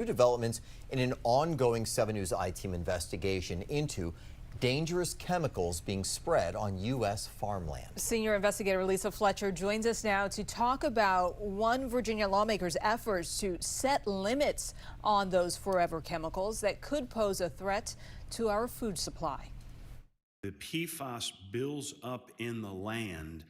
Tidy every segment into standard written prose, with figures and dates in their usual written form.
New developments in an ongoing 7 News I-Team investigation into dangerous chemicals being spread on U.S. farmland. Senior investigator Lisa Fletcher joins us now to talk about one Virginia lawmaker's efforts to set limits on those forever chemicals that could pose a threat to our food supply. The PFAS builds up in the land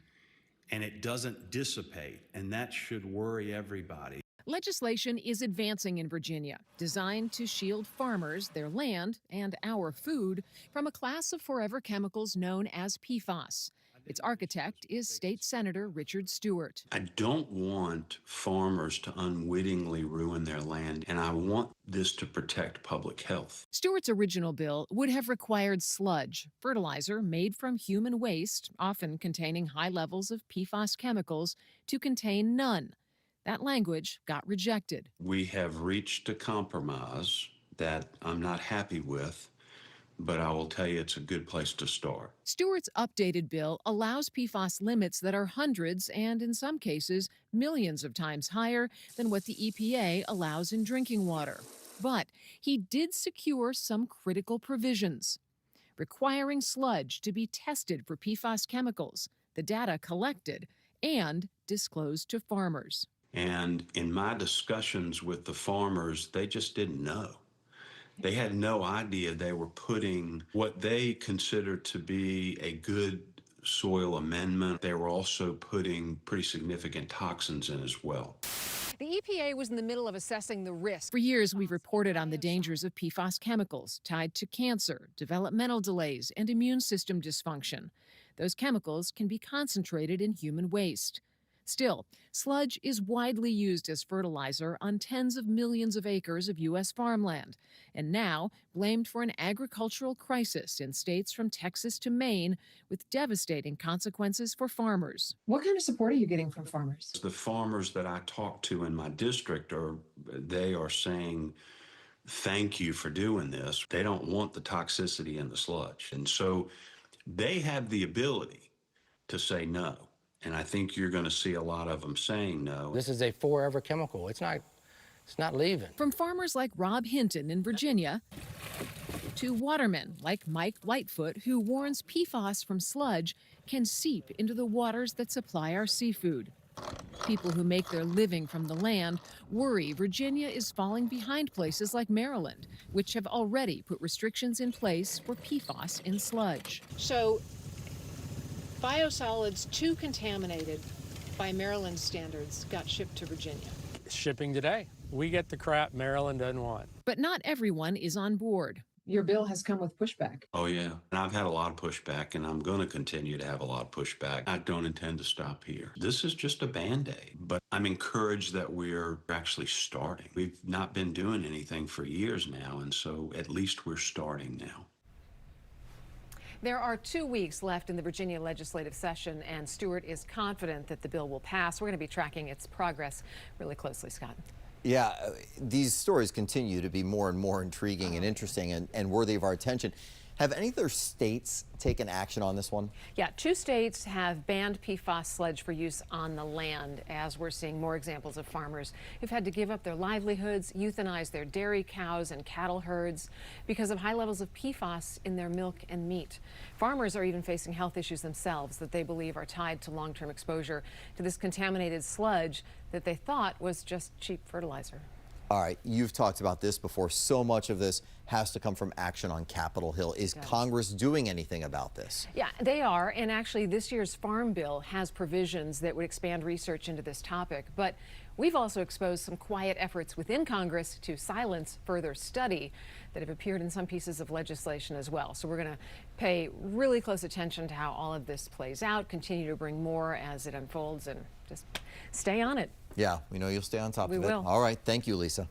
and it doesn't dissipate, and that should worry everybody. Legislation is advancing in Virginia, designed to shield farmers, their land, and our food from a class of forever chemicals known as PFAS. Its architect is State Senator Richard Stewart. I don't want farmers to unwittingly ruin their land, and I want this to protect public health. Stewart's original bill would have required sludge, fertilizer made from human waste, often containing high levels of PFAS chemicals, to contain none. That language got rejected. We have reached a compromise that I'm not happy with, but I will tell you it's a good place to start. Stewart's updated bill allows PFAS limits that are hundreds and, in some cases, millions of times higher than what the EPA allows in drinking water. But he did secure some critical provisions, requiring sludge to be tested for PFAS chemicals, the data collected, and disclosed to farmers. And in my discussions with the farmers, they just didn't know. They had no idea they were putting what they considered to be a good soil amendment. They were also putting pretty significant toxins in as well. The EPA was in the middle of assessing the risk. For years, we've reported on the dangers of PFAS chemicals tied to cancer, developmental delays, and immune system dysfunction. Those chemicals can be concentrated in human waste. Still, sludge is widely used as fertilizer on tens of millions of acres of U.S. farmland, and now blamed for an agricultural crisis in states from Texas to Maine, with devastating consequences for farmers. What kind of support are you getting from farmers? The farmers that I talk to in my district they are saying, thank you for doing this. They don't want the toxicity in the sludge. And so they have the ability to say no. And I think you're going to see a lot of them saying no. This is a forever chemical. It's not leaving. From farmers like Rob Hinton in Virginia to watermen like Mike Lightfoot, who warns PFAS from sludge can seep into the waters that supply our seafood. People who make their living from the land worry Virginia is falling behind places like Maryland, which have already put restrictions in place for PFAS in sludge. So biosolids too contaminated by Maryland standards got shipped to Virginia. Shipping today. We get the crap Maryland doesn't want. But not everyone is on board. Your bill has come with pushback. Oh, yeah. And I've had a lot of pushback, and I'm going to continue to have a lot of pushback. I don't intend to stop here. This is just a Band-Aid, but I'm encouraged that we're actually starting. We've not been doing anything for years now, and so at least we're starting now. There are 2 weeks left in the Virginia legislative session, and Stewart is confident that the bill will pass. We're going to be tracking its progress really closely, Scott. Yeah, these stories continue to be more and more intriguing and interesting and worthy of our attention. Have any other states taken action on this one? Yeah, 2 states have banned PFAS sludge for use on the land, as we're seeing more examples of farmers who've had to give up their livelihoods, euthanize their dairy cows and cattle herds because of high levels of PFAS in their milk and meat. Farmers are even facing health issues themselves that they believe are tied to long-term exposure to this contaminated sludge that they thought was just cheap fertilizer. All right, you've talked about this before. So much of this has to come from action on Capitol Hill. Is Congress doing anything about this? Yeah, they are. And actually, this year's Farm Bill has provisions that would expand research into this topic. But we've also exposed some quiet efforts within Congress to silence further study that have appeared in some pieces of legislation as well. So we're going to pay really close attention to how all of this plays out, continue to bring more as it unfolds, and just stay on it. Yeah, we know you'll stay on top of it. We will. All right, thank you, Lisa.